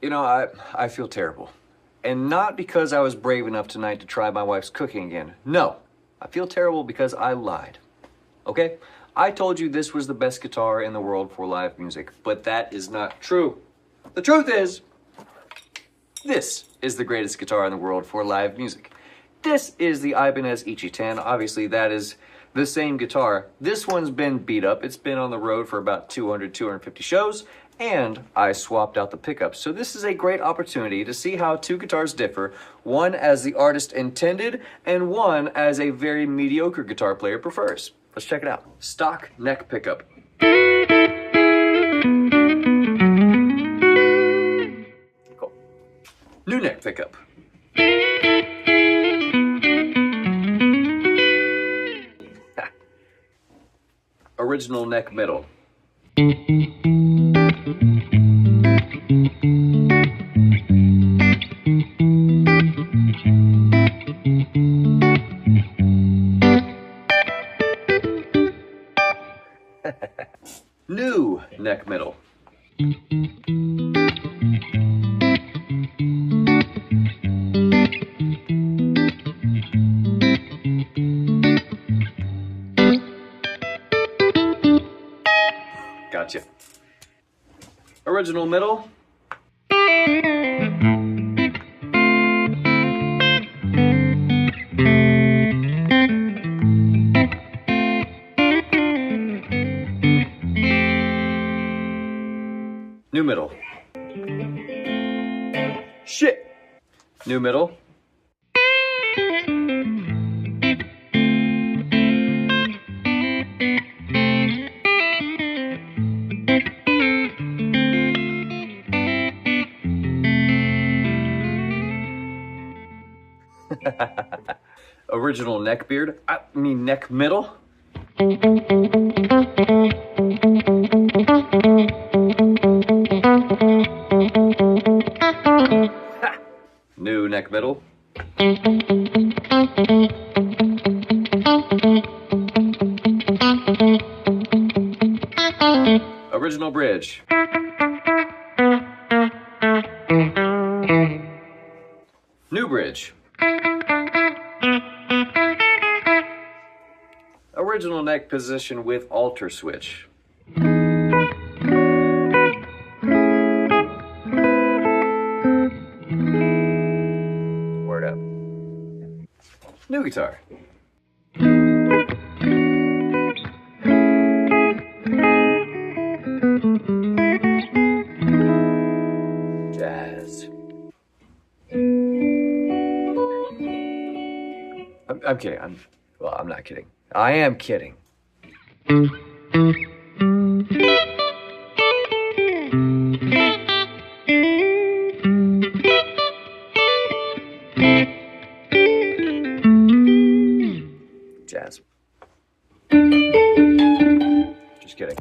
You know, I feel terrible. And not because I was brave enough tonight to try my wife's cooking again. No, I feel terrible because I lied. Okay? I told you this was the best guitar in the world for live music, but that is not true. The truth is, this is the greatest guitar in the world for live music. This is the Ibanez ICHI10. Obviously, that is the same guitar. This one's been beat up. It's been on the road for about 200, 250 shows, and I swapped out the pickups. So this is a great opportunity to see how two guitars differ, one as the artist intended, and one as a very mediocre guitar player prefers. Let's check it out. Stock neck pickup. Cool. New neck pickup. Original neck middle. New neck middle. Gotcha. Original middle. New middle. Shit. New middle. Original neck beard. I mean neck middle. New neck middle. Original bridge. New bridge. Original neck position with alter switch. Word up. New guitar. Jazz. I'm kidding. I'm not kidding. I am kidding. Jazz. Just kidding.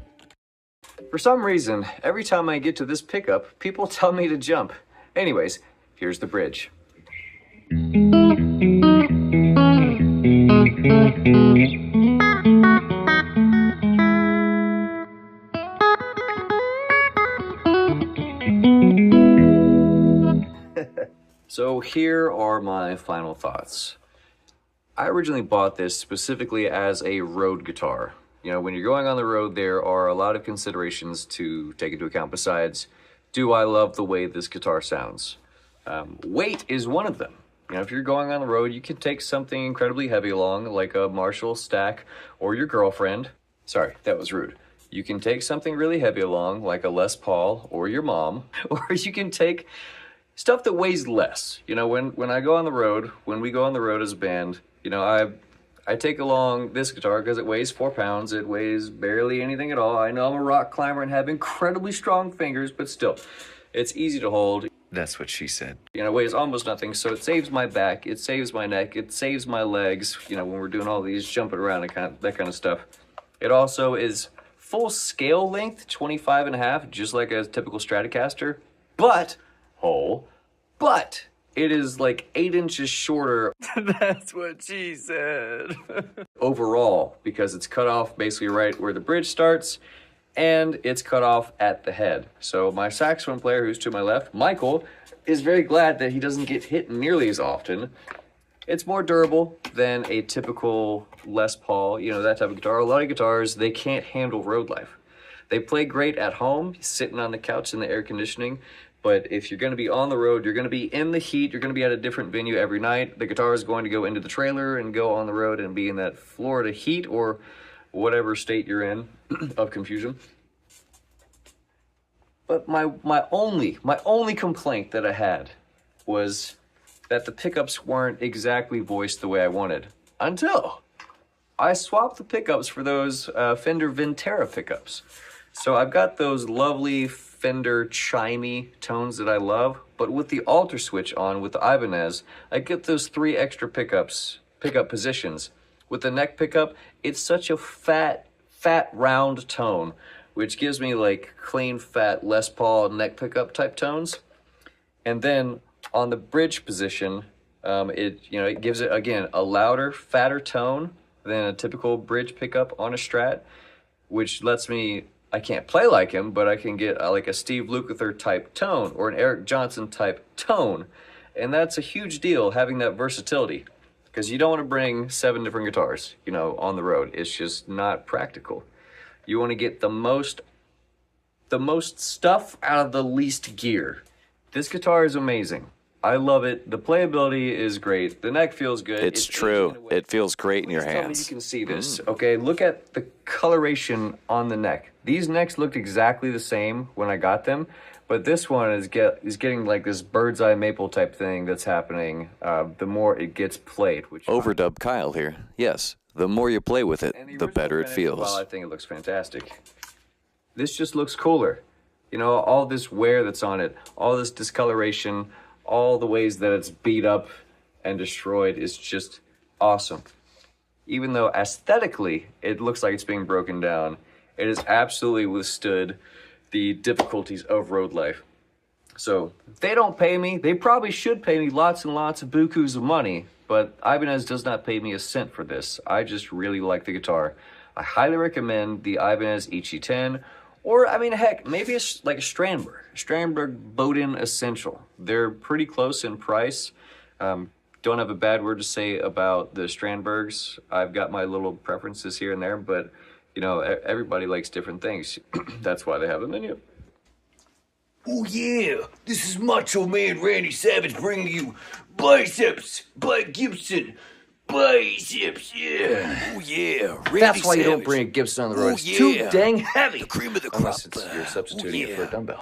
For some reason, every time I get to this pickup, people tell me to jump. Anyways, here's the bridge. So here are my final thoughts. I originally bought this specifically as a road guitar. You know, when you're going on the road, there are a lot of considerations to take into account besides, do I love the way this guitar sounds? Weight is one of them. You know, if you're going on the road, you can take something incredibly heavy along, like a Marshall stack or your girlfriend. Sorry, that was rude. You can take something really heavy along, like a Les Paul or your mom, or you can take stuff that weighs less. You know, when I go on the road, when we go on the road as a band, you know, I take along this guitar because it weighs 4 pounds. It weighs barely anything at all. I know I'm a rock climber and have incredibly strong fingers, but still, it's easy to hold. That's what she said. You know, it weighs almost nothing, so it saves my back, it saves my neck, it saves my legs, you know, when we're doing all these jumping around and that kind of stuff. It also is full scale length, 25.5, just like a typical Stratocaster, but it is like 8 inches shorter. That's what she said. Overall, because it's cut off basically right where the bridge starts, and it's cut off at the head. So my saxophone player, who's to my left, Michael, is very glad that he doesn't get hit nearly as often. It's more durable than a typical Les Paul, you know, that type of guitar. A lot of guitars, they can't handle road life. They play great at home, sitting on the couch in the air conditioning, but if you're going to be on the road, you're going to be in the heat, you're going to be at a different venue every night. The guitar is going to go into the trailer and go on the road and be in that Florida heat or whatever state you're in of confusion. But my only complaint that I had was that the pickups weren't exactly voiced the way I wanted. Until I swapped the pickups for those Fender Ventera pickups. So I've got those lovely Fender chimey tones that I love, but with the alter switch on with the Ibanez, I get those 3 extra pickup positions. With the neck pickup, it's such a fat round tone, which gives me like clean fat Les Paul neck pickup type tones. And then on the bridge position, it gives it again a louder, fatter tone than a typical bridge pickup on a Strat, which lets me, I can't play like him, but I can get like a Steve Lukather type tone or an Eric Johnson type tone. And that's a huge deal, having that versatility, because you don't want to bring 7 different guitars, on the road. It's just not practical. You want to get the most stuff out of the least gear. This guitar is amazing. I love it. The playability is great. The neck feels good. It's true. It feels great in your Tell me hands. you can see this. Okay, look at the coloration on the neck. These necks looked exactly the same when I got them, but this one is getting like this bird's eye maple type thing that's happening the more it gets played. Which Overdub Kyle here. Yes, the more you play with it, the better it feels. Well, I think it looks fantastic. This just looks cooler. All this wear that's on it, all this discoloration, all the ways that it's beat up and destroyed is just awesome. Even though aesthetically it looks like it's being broken down, it has absolutely withstood the difficulties of road life. So they don't pay me. They probably should pay me lots and lots of bukus of money, but Ibanez does not pay me a cent for this. I just really like the guitar. I highly recommend the Ibanez ICHI10, or, heck, maybe it's like a Strandberg. Strandberg Bowden Essential. They're pretty close in price. Don't have a bad word to say about the Strandbergs. I've got my little preferences here and there, but, everybody likes different things. That's why they have a menu. Oh yeah, this is Macho Man Randy Savage bringing you Biceps by Gibson. Biceps, yeah. Oh yeah, Randy That's why you don't Savage. bring a Gibson on the road. Oh, It's too yeah. dang heavy. The cream of the crop. Unless you're substituting it for a dumbbell.